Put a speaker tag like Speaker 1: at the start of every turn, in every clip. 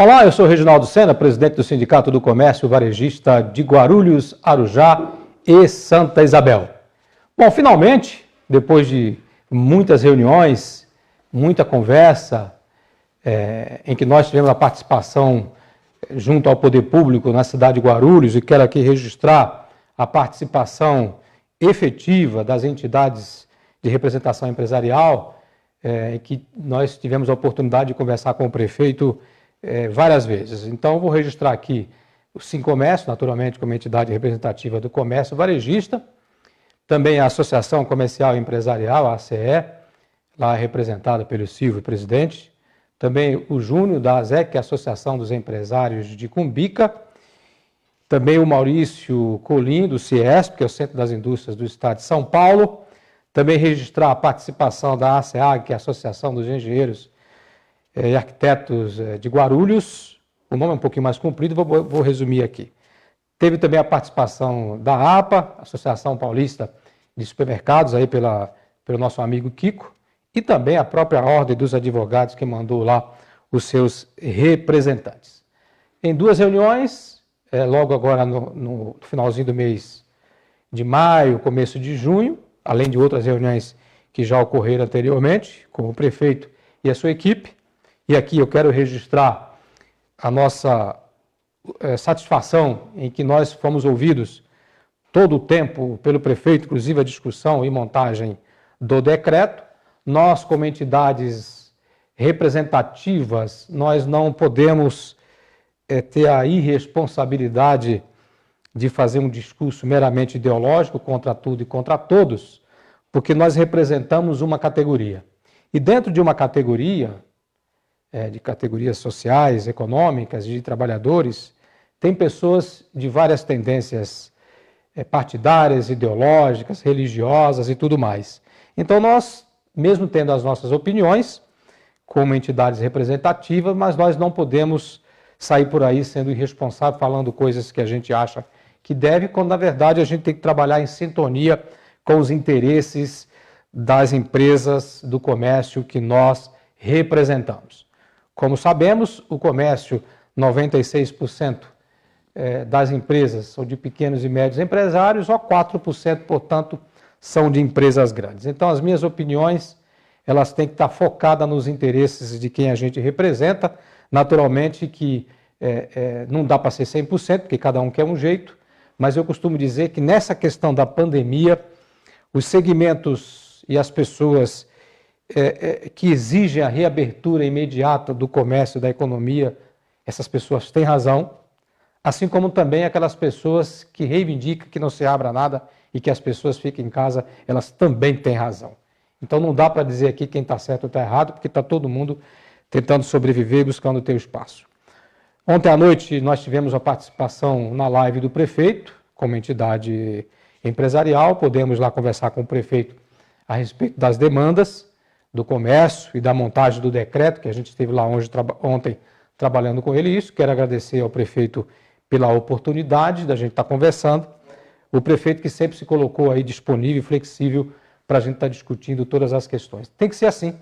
Speaker 1: Olá, eu sou Reginaldo Sena, presidente do Sindicato do Comércio Varejista de Guarulhos, Arujá e Santa Isabel. Bom, finalmente, depois de muitas reuniões, muita conversa, em que nós tivemos a participação junto ao poder público na cidade de Guarulhos, e quero aqui registrar a participação efetiva das entidades de representação empresarial, em que nós tivemos a oportunidade de conversar com o prefeito várias vezes. Então, eu vou registrar aqui o Sincomércio, naturalmente, como entidade representativa do comércio varejista, também a Associação Comercial e Empresarial, a ACE, lá representada pelo Silvio, presidente, também o Júnior, da ASEC, que é a Associação dos Empresários de Cumbica, também o Maurício Colim, do CIESP, que é o Centro das Indústrias do Estado de São Paulo, também registrar a participação da ACEAG, que é a Associação dos Engenheiros e Arquitetos de Guarulhos. O nome é um pouquinho mais comprido, vou resumir aqui. Teve também a participação da APA, Associação Paulista de Supermercados, aí pelo nosso amigo Kiko, e também a própria Ordem dos Advogados, que mandou lá os seus representantes. Em duas reuniões, logo agora no finalzinho do mês de maio, começo de junho, além de outras reuniões que já ocorreram anteriormente, com o prefeito e a sua equipe. E aqui eu quero registrar a nossa satisfação em que nós fomos ouvidos todo o tempo pelo prefeito, inclusive a discussão e montagem do decreto. Nós, como entidades representativas, nós não podemos ter a irresponsabilidade de fazer um discurso meramente ideológico contra tudo e contra todos, porque nós representamos uma categoria. E dentro de uma categoria, de categorias sociais, econômicas, de trabalhadores, tem pessoas de várias tendências partidárias, ideológicas, religiosas e tudo mais. Então nós, mesmo tendo as nossas opiniões, como entidades representativas, mas nós não podemos sair por aí sendo irresponsável, falando coisas que a gente acha que deve, quando na verdade a gente tem que trabalhar em sintonia com os interesses das empresas do comércio que nós representamos. Como sabemos, o comércio, 96% das empresas são de pequenos e médios empresários, só 4%, portanto, são de empresas grandes. Então, as minhas opiniões, elas têm que estar focadas nos interesses de quem a gente representa. Naturalmente que não dá para ser 100%, porque cada um quer um jeito, mas eu costumo dizer que nessa questão da pandemia, os segmentos e as pessoas que exigem a reabertura imediata do comércio, da economia, essas pessoas têm razão, assim como também aquelas pessoas que reivindicam que não se abra nada e que as pessoas fiquem em casa, elas também têm razão. Então não dá para dizer aqui quem está certo ou está errado, porque está todo mundo tentando sobreviver e buscando ter o espaço. Ontem à noite nós tivemos a participação na live do prefeito, como entidade empresarial, podemos lá conversar com o prefeito a respeito das demandas do comércio e da montagem do decreto, que a gente esteve lá ontem trabalhando com ele. Isso, quero agradecer ao prefeito pela oportunidade da gente estar conversando, o prefeito que sempre se colocou aí disponível e flexível para a gente estar discutindo todas as questões. Tem que ser assim,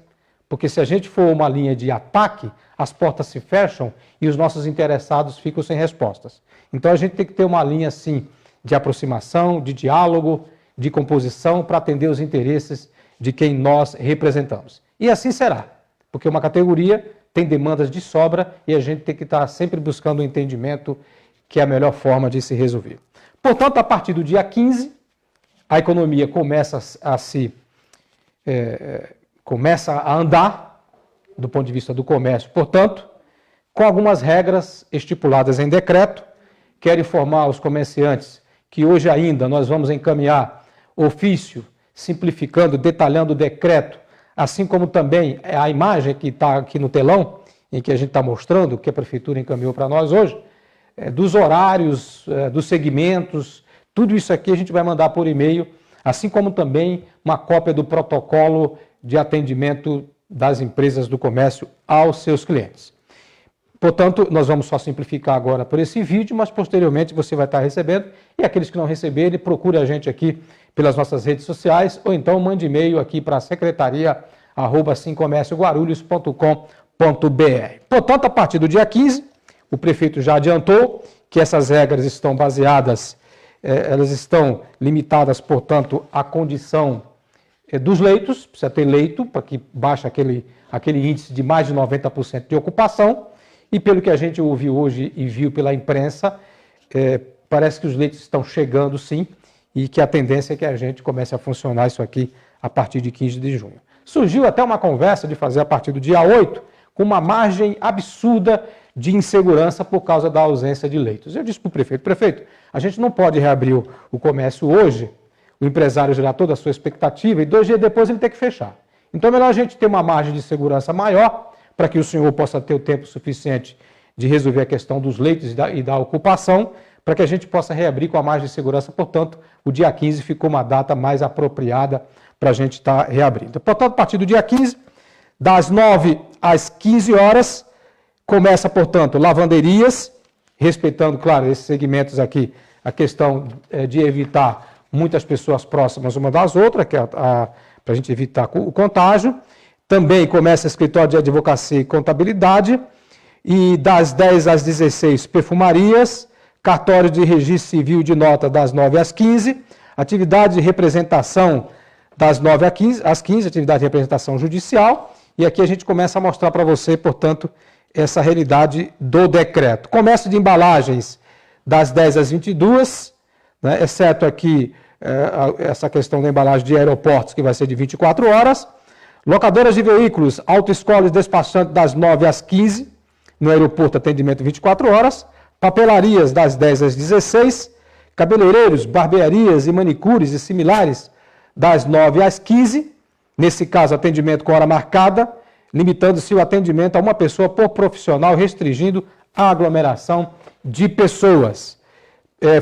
Speaker 1: porque se a gente for uma linha de ataque, as portas se fecham e os nossos interessados ficam sem respostas. Então a gente tem que ter uma linha assim de aproximação, de diálogo, de composição para atender os interesses de quem nós representamos. E assim será, porque uma categoria tem demandas de sobra e a gente tem que estar sempre buscando o entendimento, que é a melhor forma de se resolver. Portanto, a partir do dia 15, a economia começa a andar, do ponto de vista do comércio, portanto, com algumas regras estipuladas em decreto. Quero informar os comerciantes que hoje ainda nós vamos encaminhar ofício, simplificando, detalhando o decreto, assim como também a imagem que está aqui no telão, em que a gente está mostrando, que a Prefeitura encaminhou para nós hoje, dos horários, dos segmentos, tudo isso aqui a gente vai mandar por e-mail, assim como também uma cópia do protocolo de atendimento das empresas do comércio aos seus clientes. Portanto, nós vamos só simplificar agora por esse vídeo, mas posteriormente você vai estar recebendo, e aqueles que não receberem, procure a gente aqui pelas nossas redes sociais, ou então mande e-mail aqui para a secretaria @sincomércioguarulhos.com.br. Portanto, a partir do dia 15, o prefeito já adiantou que essas regras estão baseadas, elas estão limitadas, portanto, à condição dos leitos, precisa ter leito para que baixe aquele índice de mais de 90% de ocupação, e pelo que a gente ouviu hoje e viu pela imprensa, parece que os leitos estão chegando sim, e que a tendência é que a gente comece a funcionar isso aqui a partir de 15 de junho. Surgiu até uma conversa de fazer a partir do dia 8, com uma margem absurda de insegurança por causa da ausência de leitos. Eu disse para o prefeito, a gente não pode reabrir o comércio hoje, o empresário gerar toda a sua expectativa e 2 dias depois ele ter que fechar. Então é melhor a gente ter uma margem de segurança maior para que o senhor possa ter o tempo suficiente de resolver a questão dos leitos e da ocupação, para que a gente possa reabrir com a margem de segurança. Portanto, o dia 15 ficou uma data mais apropriada para a gente estar reabrindo. Portanto, a partir do dia 15, das 9 às 15 horas, começa, portanto, lavanderias, respeitando, claro, esses segmentos aqui, a questão de evitar muitas pessoas próximas uma das outras, que para a gente evitar o contágio. Também começa escritório de advocacia e contabilidade, e das 10 às 16, perfumarias, cartório de registro civil de nota das 9 às 15, atividade de representação das 9 às 15, atividade de representação judicial, e aqui a gente começa a mostrar para você, portanto, essa realidade do decreto. Comércio de embalagens das 10 às 22, né, exceto aqui essa questão da embalagem de aeroportos, que vai ser de 24 horas. Locadoras de veículos, autoescola e despachante das 9 às 15, no aeroporto atendimento 24 horas. Papelarias das 10 às 16, cabeleireiros, barbearias e manicures e similares das 9 às 15, nesse caso atendimento com hora marcada, limitando-se o atendimento a uma pessoa por profissional, restringindo a aglomeração de pessoas.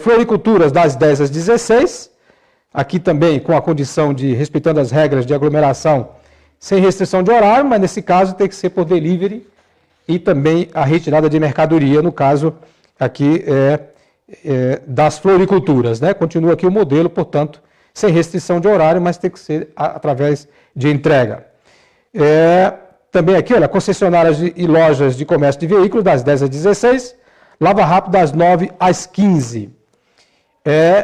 Speaker 1: Floriculturas das 10 às 16, aqui também com a condição de, respeitando as regras de aglomeração, sem restrição de horário, mas nesse caso tem que ser por delivery e também a retirada de mercadoria, no caso aqui das floriculturas, né? Continua aqui o modelo, portanto, sem restrição de horário, mas tem que ser através de entrega. Também aqui, olha, concessionárias e lojas de comércio de veículos, das 10 às 16, Lava Rápido das 9 às 15.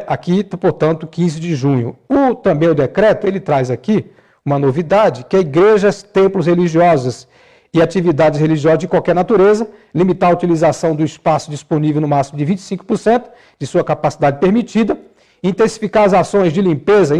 Speaker 1: Aqui, portanto, 15 de junho. Também o decreto, ele traz aqui uma novidade, que é igrejas, templos religiosos e atividades religiosas de qualquer natureza, limitar a utilização do espaço disponível no máximo de 25% de sua capacidade permitida, intensificar as ações de limpeza,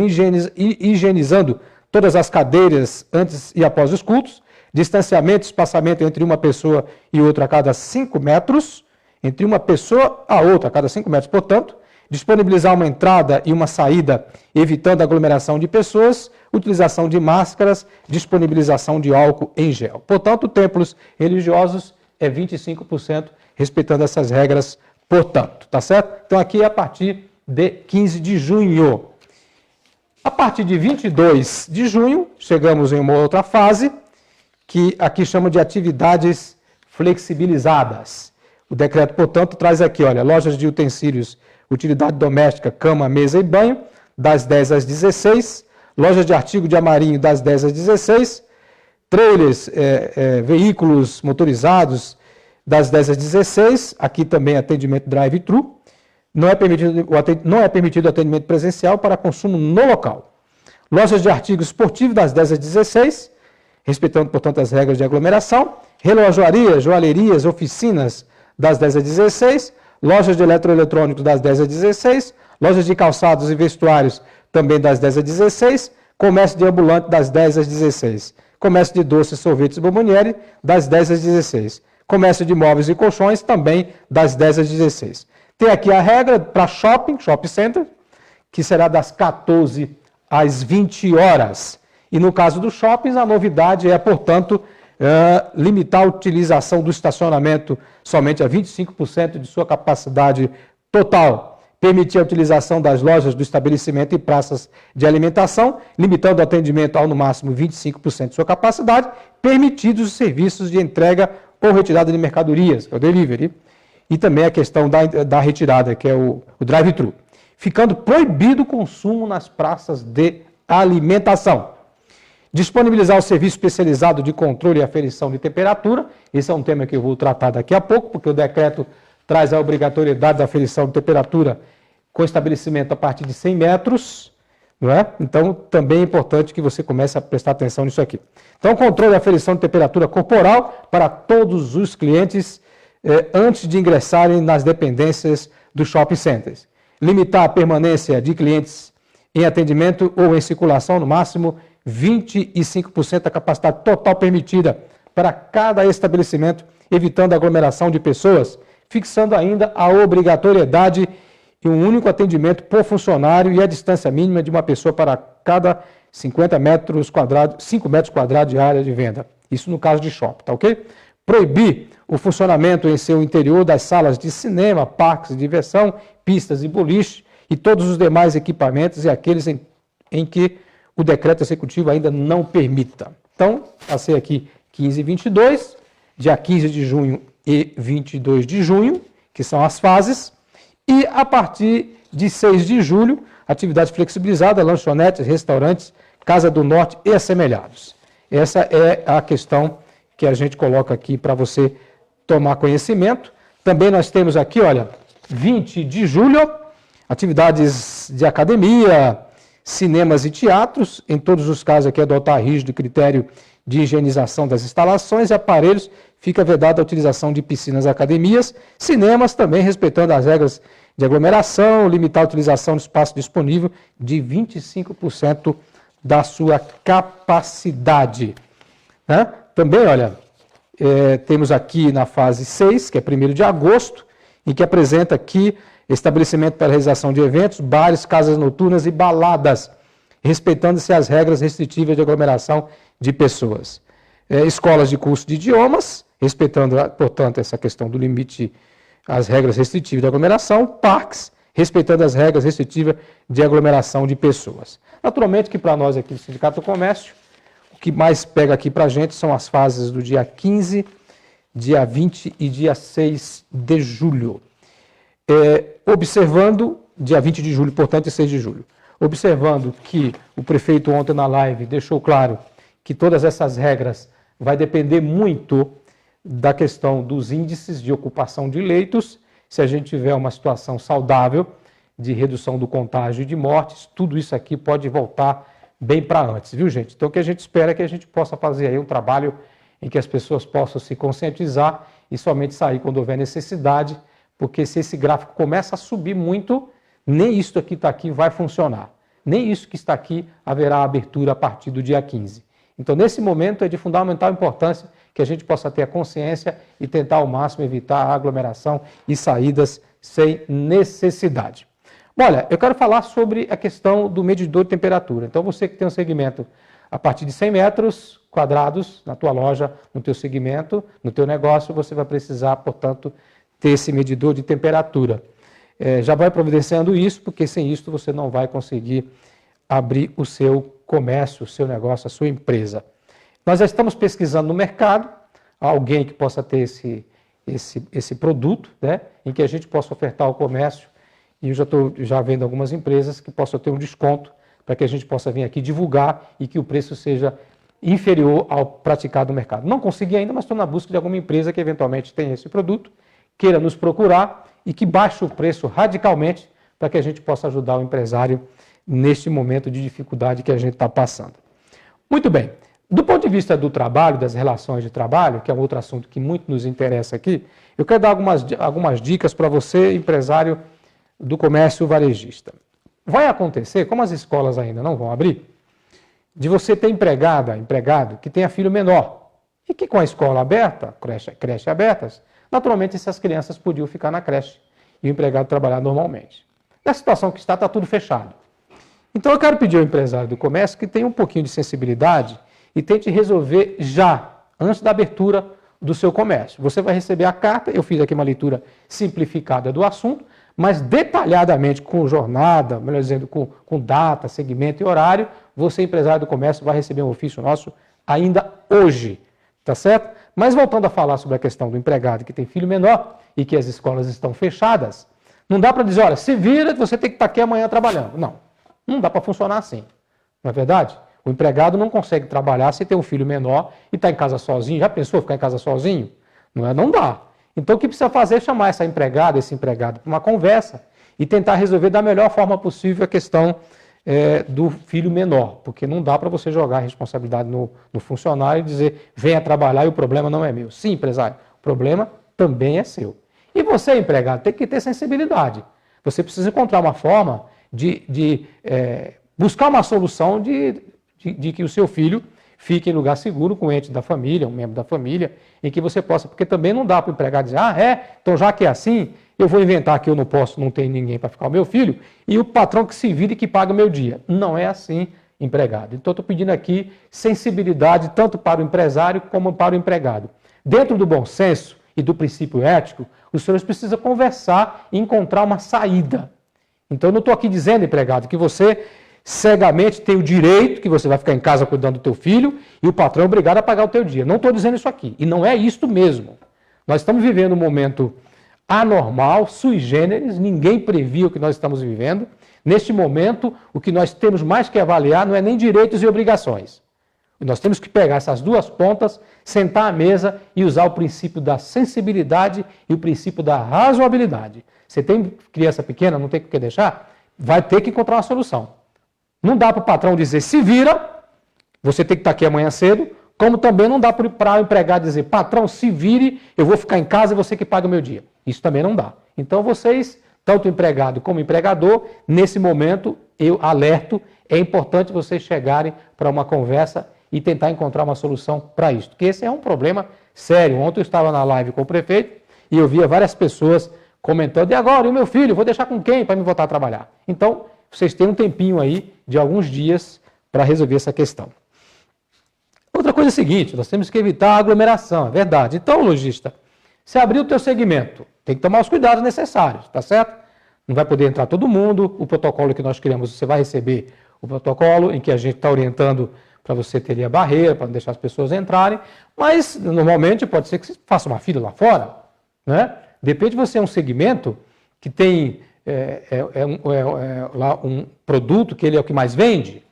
Speaker 1: higienizando todas as cadeiras antes e após os cultos, distanciamento, espaçamento entre uma pessoa e outra a cada 5 metros, entre uma pessoa a outra a cada 5 metros, portanto, disponibilizar uma entrada e uma saída, evitando a aglomeração de pessoas, utilização de máscaras, disponibilização de álcool em gel. Portanto, templos religiosos é 25%, respeitando essas regras, portanto, tá certo? Então, aqui é a partir de 15 de junho. A partir de 22 de junho, chegamos em uma outra fase, que aqui chama de atividades flexibilizadas. O decreto, portanto, traz aqui, olha, lojas de utensílios, utilidade doméstica, cama, mesa e banho, das 10 às 16, lojas de artigo de armarinho, das 10 às 16, trailers, veículos motorizados, das 10 às 16, aqui também atendimento drive-thru, não é permitido atendimento presencial para consumo no local. Lojas de artigos esportivos, das 10 às 16, respeitando, portanto, as regras de aglomeração, relojoaria, joalherias, oficinas, das 10 às 16, lojas de eletroeletrônicos das 10 às 16, lojas de calçados e vestuários também das 10 às 16, comércio de ambulante das 10 às 16, comércio de doces, sorvetes e bomboniere das 10 às 16, comércio de móveis e colchões também das 10 às 16. Tem aqui a regra para shopping center, que será das 14 às 20 horas. E no caso dos shoppings, a novidade é, portanto, limitar a utilização do estacionamento somente a 25% de sua capacidade total, permitir a utilização das lojas do estabelecimento e praças de alimentação, limitando o atendimento ao no máximo 25% de sua capacidade, permitidos os serviços de entrega ou retirada de mercadorias, que é o delivery, e também a questão da retirada, que é o drive-thru, ficando proibido o consumo nas praças de alimentação. Disponibilizar o serviço especializado de controle e aferição de temperatura. Esse é um tema que eu vou tratar daqui a pouco, porque o decreto traz a obrigatoriedade da aferição de temperatura com estabelecimento a partir de 100 metros. Não é? Então, também é importante que você comece a prestar atenção nisso aqui. Então, controle e aferição de temperatura corporal para todos os clientes antes de ingressarem nas dependências dos shopping centers. Limitar a permanência de clientes em atendimento ou em circulação, no máximo 25% da capacidade total permitida para cada estabelecimento, evitando a aglomeração de pessoas, fixando ainda a obrigatoriedade de um único atendimento por funcionário e a distância mínima de uma pessoa para cada 5 metros quadrados de área de venda. Isso no caso de shopping, tá ok? Proibir o funcionamento em seu interior das salas de cinema, parques de diversão, pistas e boliche e todos os demais equipamentos e aqueles em que o decreto executivo ainda não permita. Então, passei aqui 15 e 22, dia 15 de junho e 22 de junho, que são as fases, e a partir de 6 de julho, atividade flexibilizada, lanchonetes, restaurantes, Casa do Norte e assemelhados. Essa é a questão que a gente coloca aqui para você tomar conhecimento. Também nós temos aqui, olha, 20 de julho, atividades de academia, cinemas e teatros, em todos os casos aqui adotar rígido critério de higienização das instalações e aparelhos, fica vedada a utilização de piscinas e academias, cinemas também respeitando as regras de aglomeração, limitar a utilização do espaço disponível de 25% da sua capacidade. Né? Também, olha, temos aqui na fase 6, que é 1º de agosto, em que apresenta aqui estabelecimento para realização de eventos, bares, casas noturnas e baladas, respeitando-se as regras restritivas de aglomeração de pessoas. Escolas de curso de idiomas, respeitando, portanto, essa questão do limite, as regras restritivas de aglomeração, parques, respeitando as regras restritivas de aglomeração de pessoas. Naturalmente que para nós aqui do Sindicato do Comércio, o que mais pega aqui para a gente são as fases do dia 15, dia 20 e dia 6 de julho. Observando, dia 20 de julho, portanto, e 6 de julho, observando que o prefeito ontem na live deixou claro que todas essas regras vai depender muito da questão dos índices de ocupação de leitos, se a gente tiver uma situação saudável de redução do contágio e de mortes, tudo isso aqui pode voltar bem para antes, viu, gente? Então, o que a gente espera é que a gente possa fazer aí um trabalho em que as pessoas possam se conscientizar e somente sair quando houver necessidade, porque se esse gráfico começa a subir muito, nem isso aqui está aqui vai funcionar. Nem isso que está aqui haverá abertura a partir do dia 15. Então, nesse momento, é de fundamental importância que a gente possa ter a consciência e tentar ao máximo evitar a aglomeração e saídas sem necessidade. Olha, eu quero falar sobre a questão do medidor de temperatura. Então, você que tem um segmento a partir de 100 metros quadrados na tua loja, no teu segmento, no teu negócio, você vai precisar, portanto, ter esse medidor de temperatura. Já vai providenciando isso, porque sem isso você não vai conseguir abrir o seu comércio, o seu negócio, a sua empresa. Nós já estamos pesquisando no mercado alguém que possa ter esse produto, né, em que a gente possa ofertar ao comércio, e eu já estou vendo algumas empresas que possam ter um desconto para que a gente possa vir aqui divulgar e que o preço seja inferior ao praticado no mercado. Não consegui ainda, mas estou na busca de alguma empresa que eventualmente tenha esse produto, queira nos procurar e que baixe o preço radicalmente para que a gente possa ajudar o empresário neste momento de dificuldade que a gente está passando. Muito bem. Do ponto de vista do trabalho, das relações de trabalho, que é um outro assunto que muito nos interessa aqui, eu quero dar algumas dicas para você, empresário do comércio varejista. Vai acontecer, como as escolas ainda não vão abrir, de você ter empregado que tenha filho menor e que com a escola aberta, creche abertas, naturalmente essas crianças podiam ficar na creche e o empregado trabalhar normalmente. Na situação que está tudo fechado. Então eu quero pedir ao empresário do comércio que tenha um pouquinho de sensibilidade e tente resolver já, antes da abertura do seu comércio. Você vai receber a carta, eu fiz aqui uma leitura simplificada do assunto, mas detalhadamente com jornada, melhor dizendo, com data, segmento e horário, você, empresário do comércio, vai receber um ofício nosso ainda hoje, tá certo? Mas voltando a falar sobre a questão do empregado que tem filho menor e que as escolas estão fechadas, não dá para dizer, olha, se vira, você tem que estar aqui amanhã trabalhando. Não dá para funcionar assim, não é verdade? O empregado não consegue trabalhar se tem um filho menor e está em casa sozinho. Já pensou ficar em casa sozinho? Não é? Não dá. Então o que precisa fazer é chamar essa empregada, esse empregado para uma conversa e tentar resolver da melhor forma possível a questão do filho menor, porque não dá para você jogar a responsabilidade no funcionário e dizer venha trabalhar e o problema não é meu. Sim, empresário, o problema também é seu. E você, empregado, tem que ter sensibilidade. Você precisa encontrar uma forma de buscar uma solução de que o seu filho fique em lugar seguro com o ente da família, um membro da família, em que você possa, porque também não dá para o empregado dizer, então já que é assim, eu vou inventar que eu não posso, não tem ninguém para ficar o meu filho, e o patrão que se vire e que paga o meu dia. Não é assim, empregado. Então, estou pedindo aqui sensibilidade tanto para o empresário como para o empregado. Dentro do bom senso e do princípio ético, os senhores precisam conversar e encontrar uma saída. Então, eu não estou aqui dizendo, empregado, que você cegamente tem o direito, que você vai ficar em casa cuidando do teu filho e o patrão é obrigado a pagar o teu dia. Não estou dizendo isso aqui. E não é isto mesmo. Nós estamos vivendo um momento anormal, sui generis, ninguém previa o que nós estamos vivendo. Neste momento, o que nós temos mais que avaliar não é nem direitos e obrigações. Nós temos que pegar essas duas pontas, sentar à mesa e usar o princípio da sensibilidade e o princípio da razoabilidade. Você tem criança pequena, não tem o que deixar? Vai ter que encontrar uma solução. Não dá para o patrão dizer, se vira, você tem que estar aqui amanhã cedo, como também não dá para o empregado dizer, patrão, se vire, eu vou ficar em casa e você que paga o meu dia. Isso também não dá. Então vocês, tanto empregado como empregador, nesse momento, eu alerto, é importante vocês chegarem para uma conversa e tentar encontrar uma solução para isso. Porque esse é um problema sério. Ontem eu estava na live com o prefeito e eu via várias pessoas comentando, e agora, e o meu filho, vou deixar com quem para me voltar a trabalhar? Então, vocês têm um tempinho aí, de alguns dias, para resolver essa questão. Outra coisa é a seguinte, nós temos que evitar a aglomeração, é verdade. Então, lojista, se abrir o teu segmento, tem que tomar os cuidados necessários, tá certo? Não vai poder entrar todo mundo, o protocolo que nós criamos, você vai receber o protocolo em que a gente está orientando para você ter a barreira, para não deixar as pessoas entrarem, mas normalmente pode ser que você faça uma fila lá fora, né? Depende de você é um segmento que tem lá um produto que ele é o que mais vende,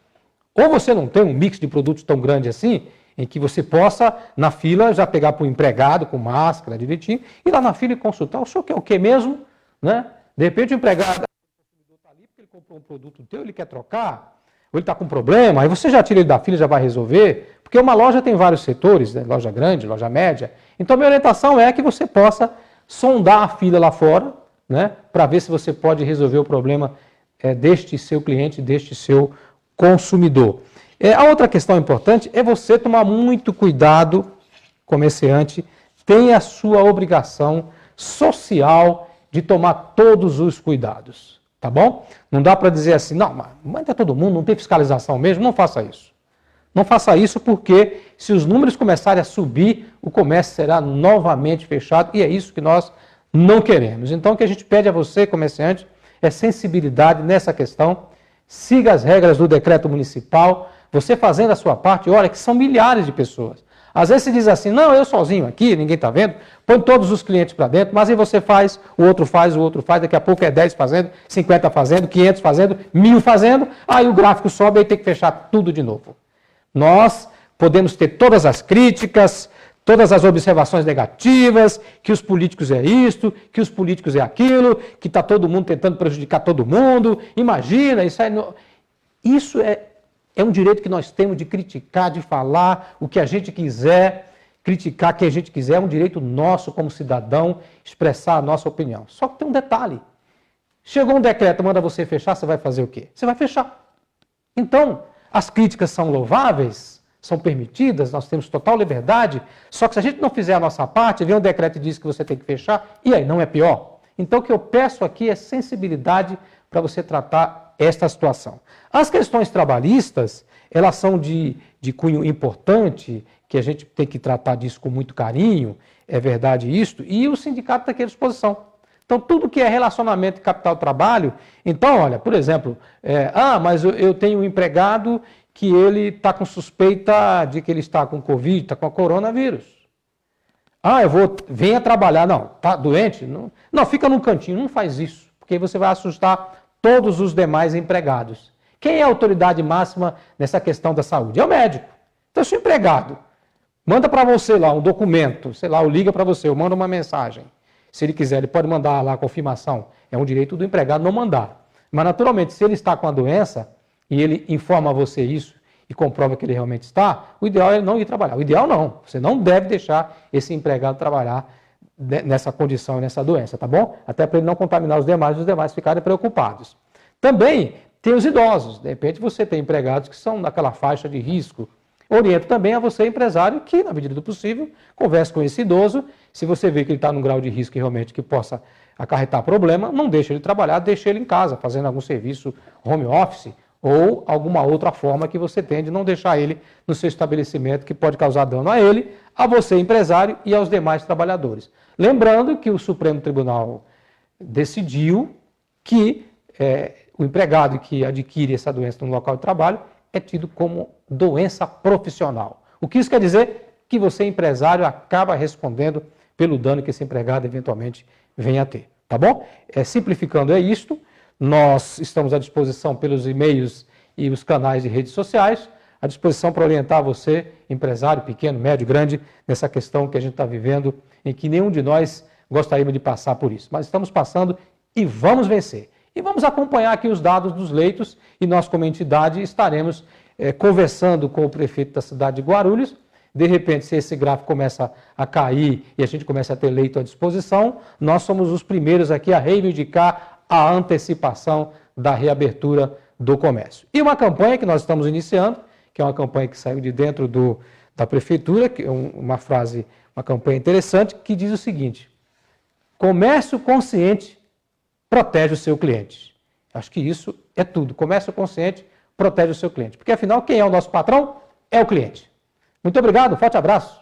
Speaker 1: ou você não tem um mix de produtos tão grande assim, em que você possa, na fila, já pegar para o empregado com máscara direitinho, ir lá na fila e consultar, o senhor quer o que mesmo? Né? De repente o empregado está ali porque ele comprou um produto teu, ele quer trocar, ou ele está com problema, aí você já tira ele da fila e já vai resolver, porque uma loja tem vários setores, né? Loja grande, loja média, então a minha orientação é que você possa sondar a fila lá fora, né, para ver se você pode resolver o problema deste seu cliente, deste seu consumidor. A outra questão importante é você tomar muito cuidado, comerciante, tem a sua obrigação social de tomar todos os cuidados, tá bom? Não dá para dizer assim, não, mas manda todo mundo, não tem fiscalização mesmo, não faça isso. Não faça isso porque se os números começarem a subir, o comércio será novamente fechado e é isso que nós não queremos. Então o que a gente pede a você, comerciante, é sensibilidade nessa questão, siga as regras do decreto municipal, você fazendo a sua parte, olha que são milhares de pessoas. Às vezes se diz assim, não, eu sozinho aqui, ninguém está vendo, põe todos os clientes para dentro, mas aí você faz, o outro faz, daqui a pouco é 10 fazendo, 50 fazendo, 500 fazendo, 1000 fazendo, aí o gráfico sobe, aí tem que fechar tudo de novo. Nós podemos ter todas as críticas, todas as observações negativas, que os políticos é isto, que os políticos é aquilo, que está todo mundo tentando prejudicar todo mundo. Imagina, isso é um direito que nós temos de criticar, de falar o que a gente quiser, criticar quem a gente quiser, é um direito nosso como cidadão expressar a nossa opinião. Só que tem um detalhe. Chegou um decreto, manda você fechar, você vai fazer o quê? Você vai fechar. Então, as críticas são louváveis, são permitidas, nós temos total liberdade, só que se a gente não fizer a nossa parte, vem um decreto e diz que você tem que fechar, e aí não é pior? Então o que eu peço aqui é sensibilidade para você tratar esta situação. As questões trabalhistas, elas são de cunho importante, que a gente tem que tratar disso com muito carinho, é verdade isto, e o sindicato está aqui à disposição. Então, tudo que é relacionamento capital-trabalho, então, olha, por exemplo, mas eu tenho um empregado que ele está com suspeita de que ele está com Covid, está com coronavírus. Venha trabalhar. Não, está doente? Não, fica num cantinho, não faz isso, porque você vai assustar todos os demais empregados. Quem é a autoridade máxima nessa questão da saúde? É o médico. Então, se o empregado manda para você lá um documento, sei lá, ou liga para você, ou manda uma mensagem, se ele quiser, ele pode mandar lá a confirmação. É um direito do empregado não mandar. Mas, naturalmente, se ele está com a doença e ele informa a você isso e comprova que ele realmente está, o ideal é ele não ir trabalhar. O ideal não. Você não deve deixar esse empregado trabalhar nessa condição e nessa doença, tá bom? Até para ele não contaminar os demais ficarem preocupados. Também tem os idosos. De repente você tem empregados que são naquela faixa de risco. Oriento também a você, empresário, que, na medida do possível, converse com esse idoso. Se você vê que ele está num grau de risco realmente que possa acarretar problema, não deixe ele trabalhar, deixe ele em casa, fazendo algum serviço home office ou alguma outra forma que você tem de não deixar ele no seu estabelecimento que pode causar dano a ele, a você, empresário, e aos demais trabalhadores. Lembrando que o Supremo Tribunal decidiu que o empregado que adquire essa doença no local de trabalho é tido como doença profissional. O que isso quer dizer? Que você, empresário, acaba respondendo pelo dano que esse empregado eventualmente venha a ter. Tá bom? Simplificando, é isto. Nós estamos à disposição pelos e-mails e os canais de redes sociais, à disposição para orientar você, empresário, pequeno, médio, grande, nessa questão que a gente está vivendo, em que nenhum de nós gostaria de passar por isso. Mas estamos passando e vamos vencer. E vamos acompanhar aqui os dados dos leitos e nós, como entidade, estaremos conversando com o prefeito da cidade de Guarulhos. De repente, se esse gráfico começa a cair e a gente começa a ter leito à disposição, nós somos os primeiros aqui a reivindicar a antecipação da reabertura do comércio. E uma campanha que nós estamos iniciando, que é uma campanha que saiu de dentro da prefeitura, que é uma campanha interessante, que diz o seguinte: comércio consciente protege o seu cliente. Acho que isso é tudo. Comércio consciente protege o seu cliente. Porque, afinal, quem é o nosso patrão? É o cliente. Muito obrigado, forte abraço.